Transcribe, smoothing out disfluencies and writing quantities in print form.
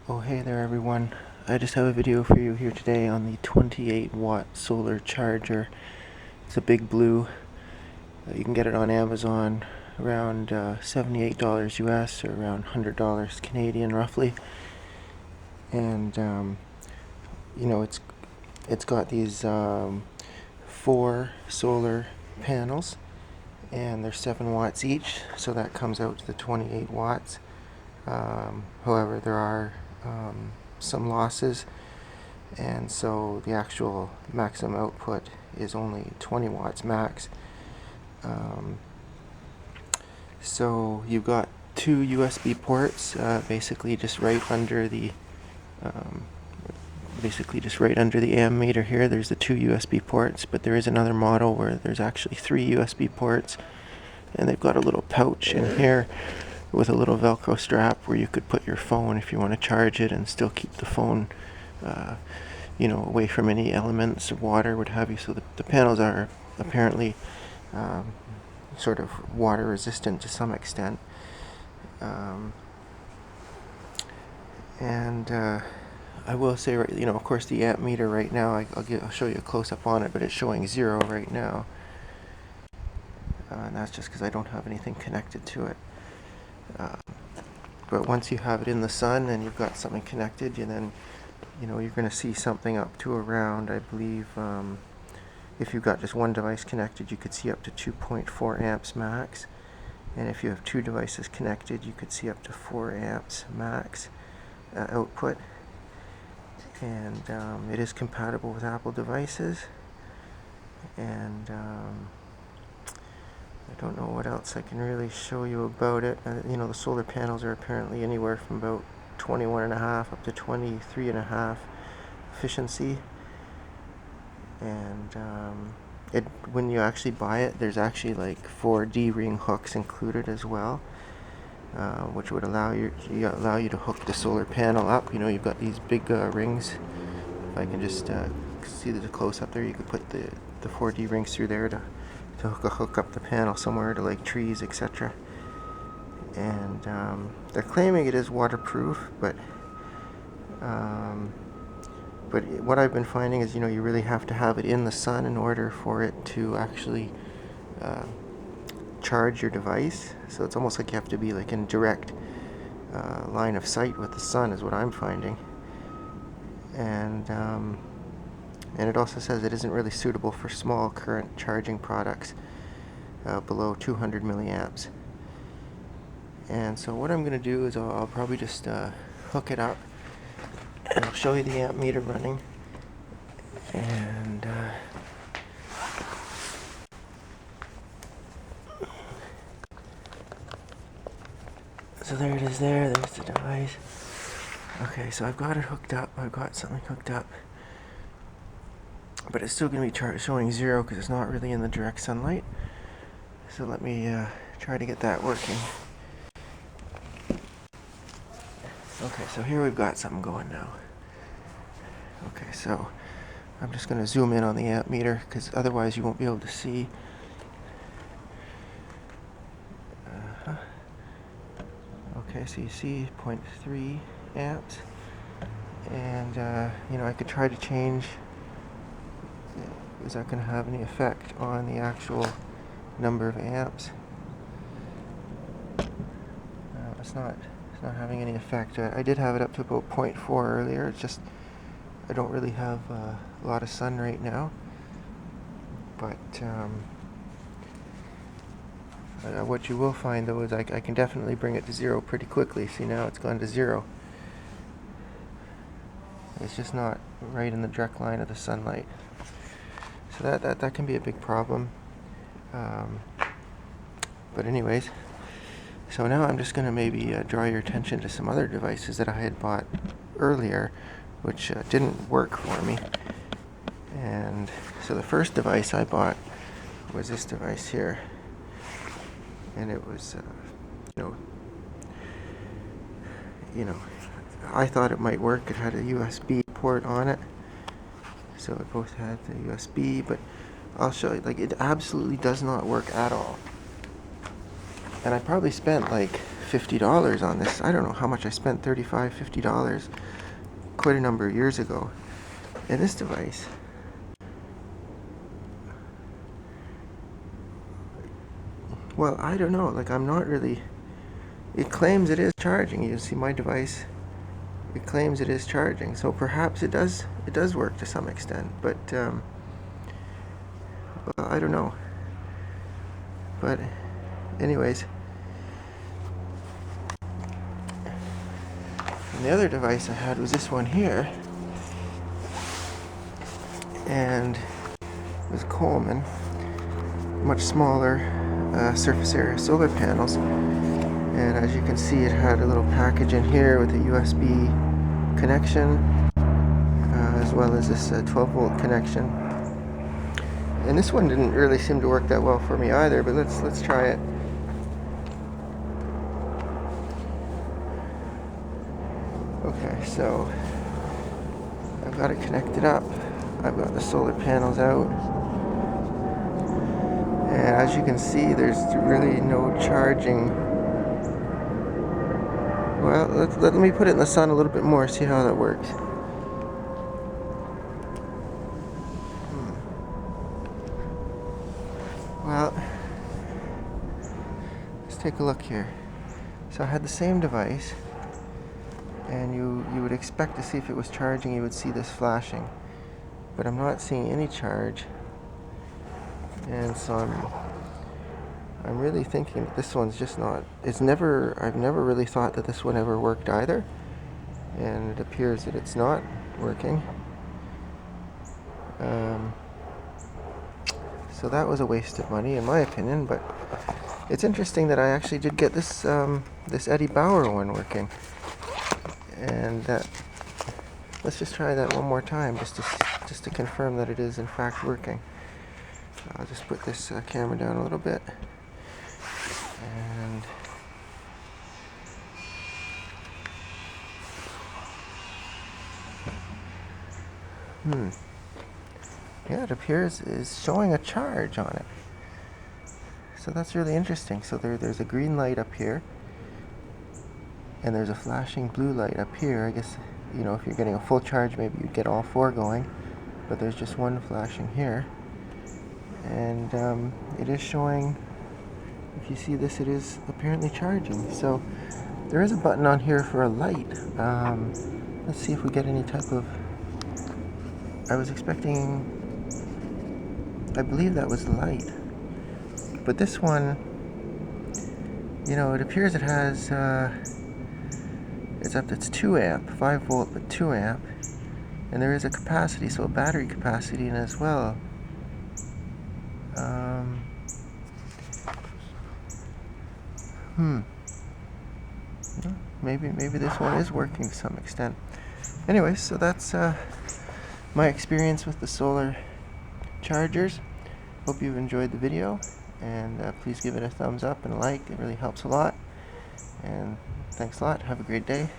Oh hey there everyone, I just have a video for you here today on the 28 watt solar charger. It's a big blue. You can get it on Amazon around $78 US or around $100 Canadian roughly. And you know, it's got these 4 solar panels and they're 7 watts each, so that comes out to the 28 watts. However, there are some losses, and so the actual maximum output is only 20 watts max. So you've got 2 USB ports, basically just right under the ammeter here. There's the 2 USB ports, but there is another model where there's actually 3 USB ports, and they've got a little pouch in here with a little Velcro strap where you could put your phone if you want to charge it and still keep the phone away from any elements of water, what have you. So the panels are apparently sort of water resistant to some extent. I will say, of course, the amp meter right now, I'll show you a close-up on it, but it's showing 0 right now. And that's just because I don't have anything connected to it. But once you have it in the sun and you've got something connected, then you're going to see something up to around, I believe, if you've got just one device connected, you could see up to 2.4 amps max. And if you have 2 devices connected, you could see up to 4 amps max output. And it is compatible with Apple devices. And I don't know what else I can really show you about it. The solar panels are apparently anywhere from about 21.5 up to 23.5 efficiency. And when you actually buy it, there's actually like 4 D-ring hooks included as well, which would allow you to hook the solar panel up. You've got these big rings. If I can just see the close up there, you could put the 4 D-rings through there to hook up the panel somewhere to like trees, etc. And they're claiming it is waterproof, but what I've been finding is, you really have to have it in the sun in order for it to actually charge your device. So it's almost like you have to be like in direct line of sight with the sun, is what I'm finding. And it also says it isn't really suitable for small current charging products below 200 milliamps. And so what I'm going to do is I'll probably just hook it up, and I'll show you the amp meter running. And so there it is there's the device. Okay, so I've got it hooked up. I've got something hooked up. But it's still going to be showing 0 because it's not really in the direct sunlight. So let me try to get that working. Okay, so here we've got something going now. Okay, so I'm just going to zoom in on the amp meter because otherwise you won't be able to see. Okay, so you see 0.3 amps. And, I could try to change. Is that going to have any effect on the actual number of amps? It's not having any effect. I did have it up to about 0.4 earlier. It's just I don't really have a lot of sun right now. But what you will find, though, is I can definitely bring it to 0 pretty quickly. See, now it's gone to 0. It's just not right in the direct line of the sunlight. So that can be a big problem. But anyways, so now I'm just going to maybe draw your attention to some other devices that I had bought earlier, which didn't work for me. And so the first device I bought was this device here. And it was, I thought it might work. It had a USB port on it. So it both had the USB, but I'll show you, it absolutely does not work at all. And I probably spent $50 on this. I don't know how much I spent, $35, $50, quite a number of years ago. And this device, well, I don't know, like I'm not really, it claims it is charging. You see my device, it claims it is charging, so perhaps it does work to some extent, but well, I don't know. But anyways, and the other device I had was this one here, and it was Coleman, much smaller surface area solar panels, and as you can see, it had a little package in here with a USB connection, as well as this 12-volt connection. And this one didn't really seem to work that well for me either, but let's try it. Okay, so I've got it connected up. I've got the solar panels out. And as you can see, there's really no charging. Well, let me put it in the sun a little bit more, see how that works. Well, let's take a look here. So I had the same device, and you would expect to see if it was charging, you would see this flashing. But I'm not seeing any charge. And so I'm really thinking that this one's just not, I've never really thought that this one ever worked either. And it appears that it's not working. So that was a waste of money in my opinion, but it's interesting that I actually did get this this Eddie Bauer one working. And let's just try that one more time just to confirm that it is in fact working. I'll just put this camera down a little bit. And yeah, it appears is showing a charge on it. So that's really interesting. So there's a green light up here, and there's a flashing blue light up here. I guess, you know, if you're getting a full charge, maybe you'd get all four going, but there's just one flashing here. And it is showing, if you see this, it is apparently charging. So there is a button on here for a light. Let's see if we get any type of, I was expecting, I believe that was the light. But this one, you know, it appears it has, it's 2 amp, 5 volt, but 2 amp. And there is a capacity, so a battery capacity in it as well. Maybe this one is working to some extent. Anyway, so that's my experience with the solar chargers. Hope you've enjoyed the video, and please give it a thumbs up and a like. It really helps a lot. And thanks a lot. Have a great day.